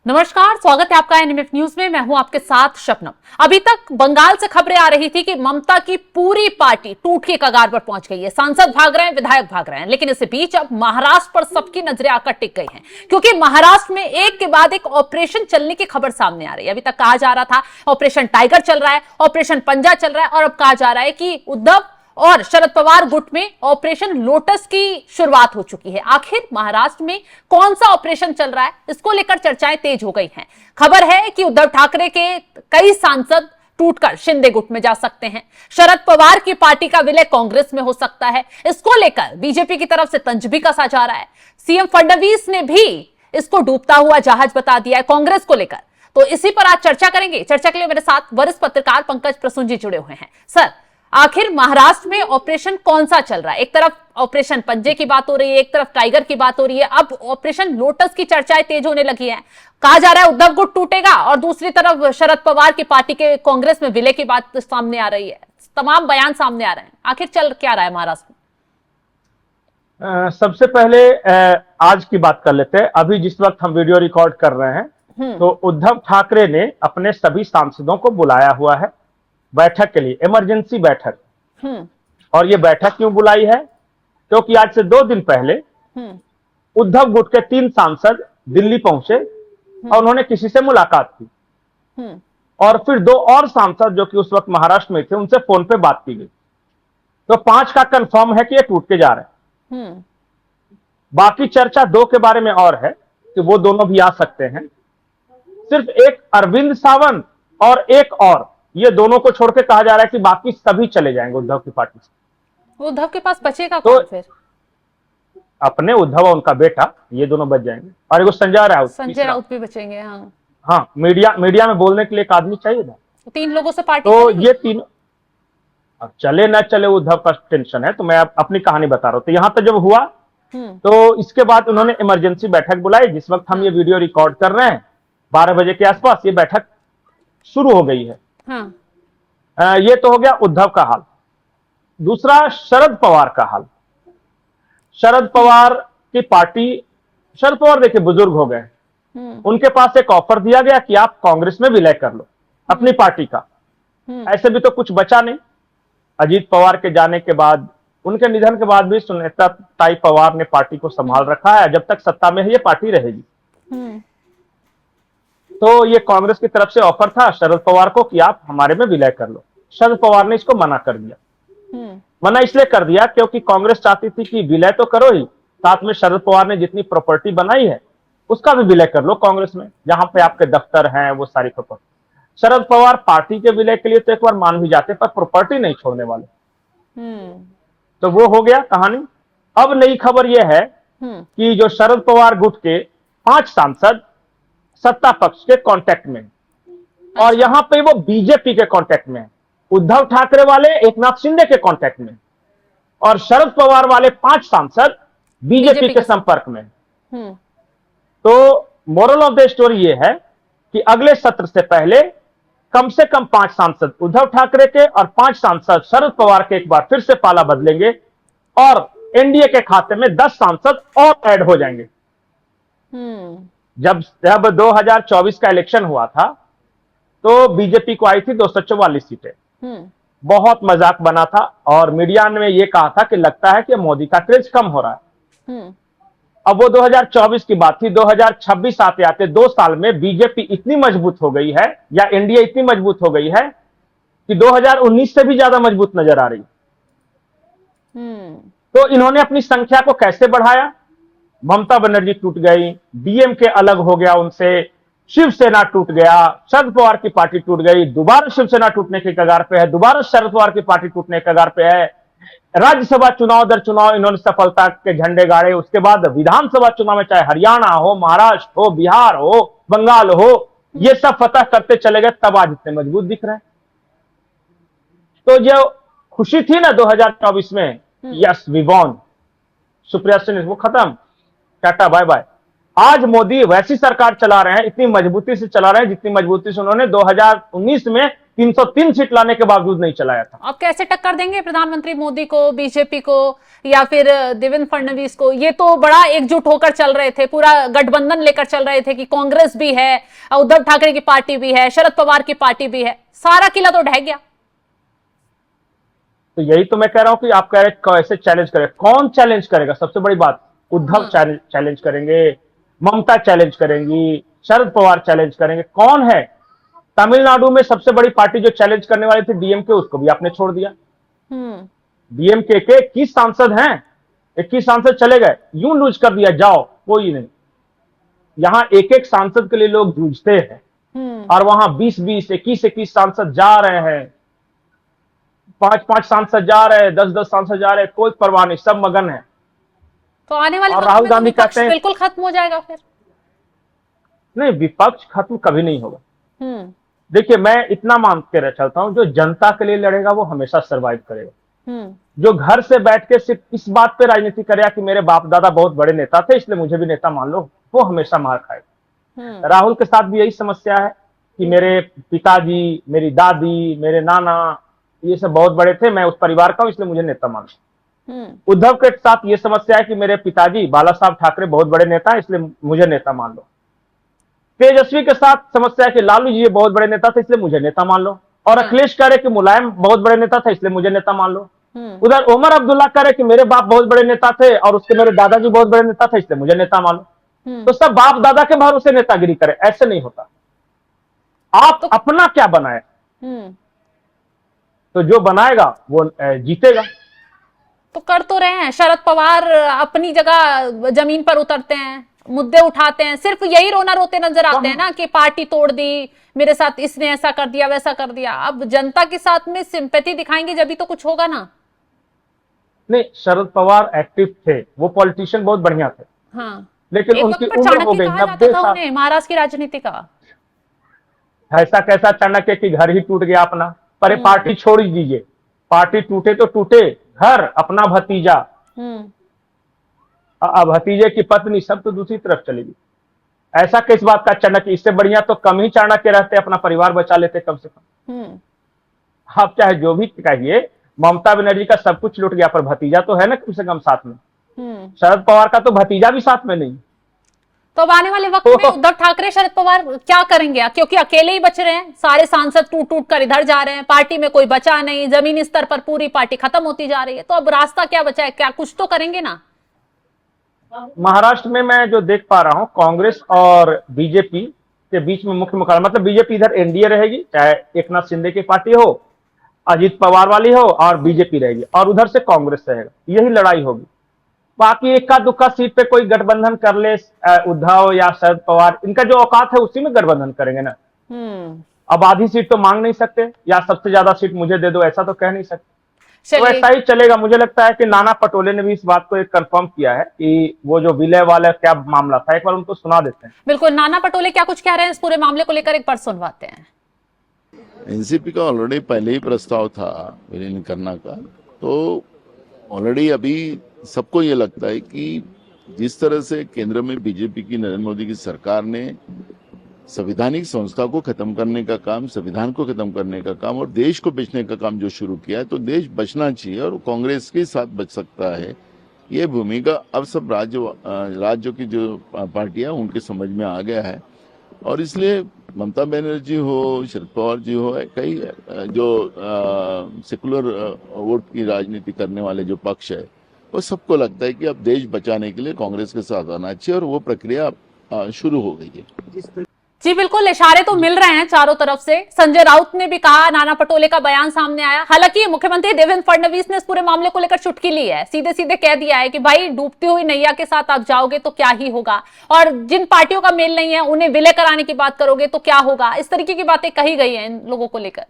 नमस्कार, स्वागत है आपका एनएमएफ न्यूज में। मैं हूं आपके साथ शबनम। अभी तक बंगाल से खबरें आ रही थी कि ममता की पूरी पार्टी टूट के कगार पर पहुंच गई है। सांसद भाग रहे हैं, विधायक भाग रहे हैं, लेकिन इस बीच अब महाराष्ट्र पर सबकी नजरें आकर टिक गई हैं, क्योंकि महाराष्ट्र में एक के बाद एक ऑपरेशन चलने की खबर सामने आ रही है। अभी तक कहा जा रहा था ऑपरेशन टाइगर चल रहा है, ऑपरेशन पंजा चल रहा है, और अब कहा जा रहा है कि उद्धव और शरद पवार गुट में ऑपरेशन लोटस की शुरुआत हो चुकी है। आखिर महाराष्ट्र में कौन सा ऑपरेशन चल रहा है, इसको लेकर चर्चाएं तेज हो गई हैं। खबर है कि उद्धव ठाकरे के कई सांसद टूटकर शिंदे गुट में जा सकते हैं। शरद पवार की पार्टी का विलय कांग्रेस में हो सकता है। इसको लेकर बीजेपी की तरफ से तंज भी कसा जा रहा है। सीएम फडणवीस ने भी इसको डूबता हुआ जहाज बता दिया है कांग्रेस को लेकर। तो इसी पर आज चर्चा करेंगे। चर्चा के लिए मेरे साथ वरिष्ठ पत्रकार पंकज प्रसून जी जुड़े हुए हैं। सर, आखिर महाराष्ट्र में ऑपरेशन कौन सा चल रहा है? एक तरफ ऑपरेशन पंजे की बात हो रही है, एक तरफ टाइगर की बात हो रही है, अब ऑपरेशन लोटस की चर्चाएं तेज होने लगी हैं। कहा जा रहा है उद्धव गुट टूटेगा, और दूसरी तरफ शरद पवार की पार्टी के कांग्रेस में विलय की बात सामने आ रही है। तमाम बयान सामने आ रहे हैं। आखिर चल क्या रहा है महाराष्ट्र में? सबसे पहले आज की बात कर लेते हैं। अभी जिस वक्त हम वीडियो रिकॉर्ड कर रहे हैं, तो उद्धव ठाकरे ने अपने सभी सांसदों को बुलाया हुआ है बैठक के लिए, इमरजेंसी बैठक। और ये बैठक क्यों बुलाई है? क्योंकि आज से 2 दिन पहले उद्धव गुट के 3 सांसद दिल्ली पहुंचे और उन्होंने किसी से मुलाकात की, और फिर 2 और सांसद जो कि उस वक्त महाराष्ट्र में थे, उनसे फोन पे बात की गई। तो 5 का कंफर्म है कि ये टूट के जा रहे हैं। बाकी चर्चा 2 के बारे में और है कि वो दोनों भी आ सकते हैं। सिर्फ एक अरविंद सावंत और एक और, ये दोनों को छोड़ के कहा जा रहा है कि बाकी सभी चले जाएंगे उद्धव की पार्टी से। उद्धव के पास बचेगा कौन फिर? अपने उद्धव और उनका बेटा, ये दोनों बच जाएंगे, और एक संजय राउत भी बचेंगे। हाँ, मीडिया में बोलने के लिए एक आदमी चाहिए ना। 3 लोगों से पार्टी तो ये 3, अब चले ना चले उद्धव का टेंशन है, तो मैं अपनी कहानी बता रहा हूं। तो यहां पर जब हुआ, तो इसके बाद उन्होंने इमरजेंसी बैठक बुलाई। जिस वक्त हम ये वीडियो रिकॉर्ड कर रहे हैं, 12 बजे के आसपास ये बैठक शुरू हो गई है। ये तो हो गया उद्धव का हाल। दूसरा, शरद पवार का हाल। शरद पवार की पार्टी, शरद पवार देखिए बुजुर्ग हो गए, उनके पास एक ऑफर दिया गया कि आप कांग्रेस में विलय कर लो अपनी पार्टी का। ऐसे भी तो कुछ बचा नहीं। अजीत पवार के जाने के बाद, उनके निधन के बाद भी सुनेता ताई पवार ने पार्टी को संभाल रखा है। जब तक सत्ता में है ये पार्टी रहेगी। तो ये कांग्रेस की तरफ से ऑफर था शरद पवार को कि आप हमारे में विलय कर लो। शरद पवार ने इसको मना कर दिया। मना इसलिए कर दिया क्योंकि कांग्रेस चाहती थी कि विलय तो करो ही, साथ में शरद पवार ने जितनी प्रॉपर्टी बनाई है उसका भी विलय कर लो कांग्रेस में, जहां पे आपके दफ्तर हैं वो सारी प्रॉपर्टी। शरद पवार पार्टी के विलय के लिए तो एक बार मान भी जाते, पर प्रॉपर्टी नहीं छोड़ने वाले। तो वो हो गया कहानी। अब नई खबर यह है कि जो शरद पवार गुट के 5 सांसद सत्ता पक्ष के कांटेक्ट में, और यहां पे वो बीजेपी के कांटेक्ट में है। उद्धव ठाकरे वाले एकनाथ शिंदे के कांटेक्ट में, और शरद पवार वाले 5 सांसद बीजेपी के संपर्क में। तो मोरल ऑफ द स्टोरी ये है कि अगले सत्र से पहले कम से कम 5 सांसद उद्धव ठाकरे के और 5 सांसद शरद पवार के एक बार फिर से पाला बदलेंगे, और एनडीए के खाते में 10 सांसद और ऐड हो जाएंगे। जब 2024 का इलेक्शन हुआ था, तो बीजेपी को आई थी 244 सीटें। बहुत मजाक बना था, और मीडिया ने ये कहा था कि लगता है कि मोदी का क्रेज कम हो रहा है। अब वो 2024 की बात थी। 2026 आते आते 2 साल में बीजेपी इतनी मजबूत हो गई है, या एनडीए इतनी मजबूत हो गई है कि 2019 से भी ज्यादा मजबूत नजर आ रही। तो इन्होंने अपनी संख्या को कैसे बढ़ाया? ममता बनर्जी टूट गई, डीएमके अलग हो गया उनसे, शिवसेना टूट गया, शरद पवार की पार्टी टूट गई, दोबारा शिवसेना टूटने के कगार पे है, दोबारा शरद पवार की पार्टी टूटने के कगार पे है। राज्यसभा चुनाव दर चुनाव इन्होंने सफलता के झंडे गाड़े। उसके बाद विधानसभा चुनाव में चाहे हरियाणा हो, महाराष्ट्र हो, बिहार हो, बंगाल हो, ये सब फतह करते चले गए, तब आज इतने मजबूत दिख रहे हैं। तो जो खुशी थी ना 2024 में, yes we won, Supriya Singh, वो खत्म, टाटा बाय बाय। आज मोदी वैसी सरकार चला रहे हैं, इतनी मजबूती से चला रहे हैं जितनी मजबूती से उन्होंने 2019 में 303 सीट लाने के बावजूद नहीं चलाया था। अब कैसे टक्कर देंगे प्रधानमंत्री मोदी को, बीजेपी को या फिर देवेंद्र फडणवीस को? ये तो बड़ा एकजुट होकर चल रहे थे, पूरा गठबंधन लेकर चल रहे थे कि कांग्रेस भी है, उद्धव ठाकरे की पार्टी भी है, शरद पवार की पार्टी भी है। सारा किला तो ढह गया। तो यही तो मैं कह रहा हूं कि आप कह रहे कैसे चैलेंज करें, कौन चैलेंज करेगा? सबसे बड़ी बात, उद्धव चैलेंज करेंगे, ममता चैलेंज करेंगी, शरद पवार चैलेंज करेंगे, कौन है? तमिलनाडु में सबसे बड़ी पार्टी जो चैलेंज करने वाली थी डीएमके, उसको भी आपने छोड़ दिया। डीएमके के 21 सांसद हैं, 21 सांसद चले गए, यूं लूज कर दिया, जाओ कोई नहीं। यहां एक एक सांसद के लिए लोग जूझते हैं और वहां 20-20, 21-21 सांसद जा रहे हैं, 5-5 सांसद जा रहे हैं, 10-10 सांसद जा रहे हैं, कोई परवाह नहीं, सब मगन है। तो आने वाले राहुल गांधी कहते हैं बिल्कुल खत्म हो जाएगा फिर? नहीं, विपक्ष खत्म कभी नहीं होगा। देखिए, मैं इतना मान के चलता हूं, जो जनता के लिए लड़ेगा वो हमेशा सरवाइव करेगा। जो घर से बैठ के सिर्फ इस बात पे राजनीति करेगा कि मेरे बाप दादा बहुत बड़े नेता थे इसलिए मुझे भी नेता मान लो, वो हमेशा मार खाएगा। राहुल के साथ भी यही समस्या है कि मेरे पिताजी, मेरी दादी, मेरे नाना, ये सब बहुत बड़े थे, मैं उस परिवार का हूं इसलिए मुझे नेता मान लो। उद्धव के साथ ये समस्या है कि मेरे पिताजी बाला साहब ठाकरे बहुत बड़े नेता हैं इसलिए मुझे नेता मान लो। तेजस्वी के साथ समस्या है कि लालू जी ये बहुत बड़े नेता थे इसलिए मुझे नेता मान लो। और अखिलेश कह रहे कि मुलायम बहुत बड़े नेता था इसलिए मुझे नेता मान लो। उधर उमर अब्दुल्ला कह रहे कि मेरे बाप बहुत बड़े नेता थे और उसके मेरे दादाजी बहुत बड़े नेता थे इसलिए मुझे नेता मान लो। तो सब बाप दादा के भरोसे नेतागिरी करे, ऐसे नहीं होता। आप अपना क्या बनाए, तो जो बनाएगा वो जीतेगा। तो कर तो रहे हैं, शरद पवार अपनी जगह जमीन पर उतरते हैं, मुद्दे उठाते हैं, सिर्फ यही रोना रोते नजर आते हैं ना कि पार्टी तोड़ दी, मेरे साथ इसने ऐसा कर दिया वैसा कर दिया। अब जनता के साथ में सिंपैथी दिखाएंगे जब भी तो कुछ होगा ना। नहीं, शरद पवार एक्टिव थे, वो पॉलिटिशियन बहुत बढ़िया थे। हाँ, लेकिन उनकी उम्र हो गई 90 साल। महाराष्ट्र की राजनीति का ऐसा कैसा चाणक्य कि घर ही टूट गया अपना, पर पार्टी छोड़ ही दीजिए, पार्टी टूटे तो टूटे, घर, अपना भतीजा, भतीजे की पत्नी, सब तो दूसरी तरफ चलेगी। ऐसा किस बात का चाणक्य? इससे बढ़िया तो कम ही चाणक्य रहते, अपना परिवार बचा लेते कम से कम। आप चाहे जो भी कहिए, ममता बनर्जी का सब कुछ लूट गया पर भतीजा तो है ना कम से कम साथ में। शरद पवार का तो भतीजा भी साथ में नहीं। तो अब आने वाले वक्त में उद्धव ठाकरे, शरद पवार क्या करेंगे? क्योंकि अकेले ही बच रहे हैं, सारे सांसद टूट टूट कर इधर जा रहे हैं, पार्टी में कोई बचा नहीं, जमीनी स्तर पर पूरी पार्टी खत्म होती जा रही है। तो अब रास्ता क्या बचा है? क्या कुछ तो करेंगे ना? महाराष्ट्र में मैं जो देख पा रहा हूं, कांग्रेस और बीजेपी के बीच में मुख्य मुकाबला, मतलब बीजेपी इधर एनडीए रहेगी, चाहे एकनाथ शिंदे की पार्टी हो, अजीत पवार वाली हो, और बीजेपी रहेगी, और उधर से कांग्रेस रहेगा। यही लड़ाई होगी। बाकी इक्का दुक्का सीट पे कोई गठबंधन कर ले, उद्धव या शरद पवार, इनका जो औकात है उसी में गठबंधन करेंगे ना। अब आधी सीट तो मांग नहीं सकते, या सबसे ज्यादा सीट मुझे दे दो, ऐसा तो कह नहीं सकते। तो ऐसा ही चलेगा। मुझे लगता है कि नाना पटोले ने भी इस बात को एक कंफर्म किया है कि वो जो विलय वाला क्या मामला था, एक बार उनको सुना देते हैं। बिल्कुल, नाना पटोले क्या कुछ कह रहे हैं इस पूरे मामले को लेकर, एक बार सुनवाते हैं। एनसीपी का ऑलरेडी पहले ही प्रस्ताव था विलीन करना का, तो ऑलरेडी अभी सबको ये लगता है कि जिस तरह से केंद्र में बीजेपी की, नरेंद्र मोदी की सरकार ने संवैधानिक संस्था को खत्म करने का काम, संविधान को खत्म करने का काम और देश को बेचने का काम जो शुरू किया है, तो देश बचना चाहिए और कांग्रेस के साथ बच सकता है। ये भूमिका अब सब राज्यों की जो पार्टियां उनके समझ में आ गया है, और इसलिए ममता बनर्जी हो, शरद पवार जी हो, कई जो सेकुलर वोट की राजनीति करने वाले जो पक्ष है, वो सबको लगता है कि अब देश बचाने के लिए कांग्रेस के साथ आना चाहिए, और वो प्रक्रिया शुरू हो गई है। जी बिल्कुल, इशारे तो मिल रहे हैं चारों तरफ से। संजय राउत ने भी कहा, नाना पटोले का बयान सामने आया। हालांकि मुख्यमंत्री देवेंद्र फडणवीस ने इस पूरे मामले को लेकर चुटकी ली है, सीधे सीधे कह दिया है कि भाई डूबती हुई नैया के साथ आप जाओगे तो क्या ही होगा, और जिन पार्टियों का मेल नहीं है उन्हें विलय कराने की बात करोगे तो क्या होगा। इस तरीके की बातें कही गई है इन लोगों को लेकर।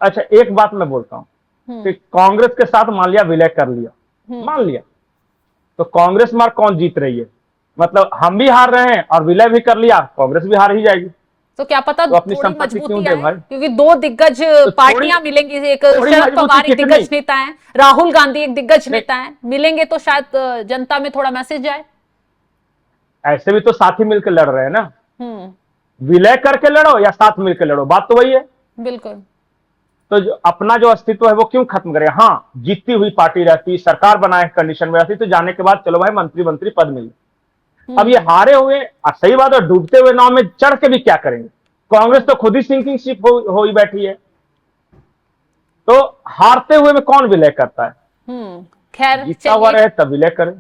अच्छा, एक बात मैं बोलता हूँ कि कांग्रेस के साथ मान लिया विलय कर लिया, मान लिया, तो कांग्रेस मार कौन जीत रही है? मतलब हम भी हार रहे हैं और विलय भी कर लिया, कांग्रेस भी हार ही जाएगी। तो क्या पता तो अपनी संपत्ति क्यों दे भाई? क्योंकि दो दिग्गज पार्टियां मिलेंगी, एक शरद पवार एक दिग्गज नेता है, राहुल गांधी एक दिग्गज नेता है, मिलेंगे तो शायद जनता में थोड़ा मैसेज जाए। ऐसे भी तो साथ ही मिलकर लड़ रहे हैं ना। विलय करके लड़ो या साथ मिलकर लड़ो, बात तो वही है। बिल्कुल। तो अपना जो अस्तित्व है वो क्यों खत्म करे। हाँ, जीतती हुई पार्टी रहती, सरकार बनाए कंडीशन में रहती, तो जाने के बाद चलो भाई मंत्री पद मिले। अब ये हारे हुए, सही बात है, डूबते हुए नाव में चढ़ के भी क्या करेंगे। कांग्रेस तो खुद ही सिंकिंग शिप हो ही बैठी है, तो हारते हुए में कौन विलय करता है। खैर, जीता हुआ रहे तब विलय करे।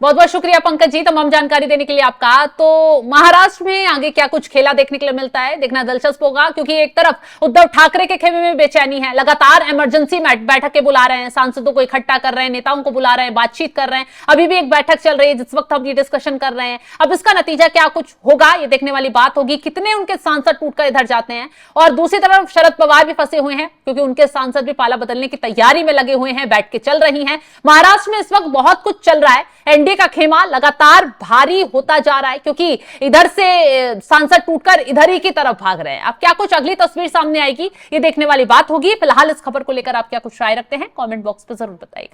बहुत बहुत शुक्रिया पंकज जी तमाम जानकारी देने के लिए आपका। तो महाराष्ट्र में आगे क्या कुछ खेला देखने के लिए मिलता है, देखना दिलचस्प होगा, क्योंकि एक तरफ उद्धव ठाकरे के खेमे में बेचैनी है, लगातार इमरजेंसी बैठकें बुला रहे हैं, सांसदों को इकट्ठा कर रहे हैं, नेताओं को बुला रहे हैं, बातचीत कर रहे हैं। अभी भी एक बैठक चल रही है जिस वक्त हम ये डिस्कशन कर रहे हैं। अब इसका नतीजा क्या कुछ होगा ये देखने वाली बात होगी, कितने उनके सांसद टूटकर इधर जाते हैं। और दूसरी तरफ शरद पवार भी फंसे हुए हैं, क्योंकि उनके सांसद भी पाला बदलने की तैयारी में लगे हुए हैं, बैठकें चल रही हैं। महाराष्ट्र में इस वक्त बहुत कुछ चल रहा है, एनडीए का खेमा लगातार भारी होता जा रहा है, क्योंकि इधर से सांसद टूटकर इधर ही की तरफ भाग रहे हैं। अब क्या कुछ अगली तस्वीर सामने आएगी ये देखने वाली बात होगी। फिलहाल इस खबर को लेकर आप क्या कुछ राय रखते हैं कमेंट बॉक्स पर जरूर बताइए।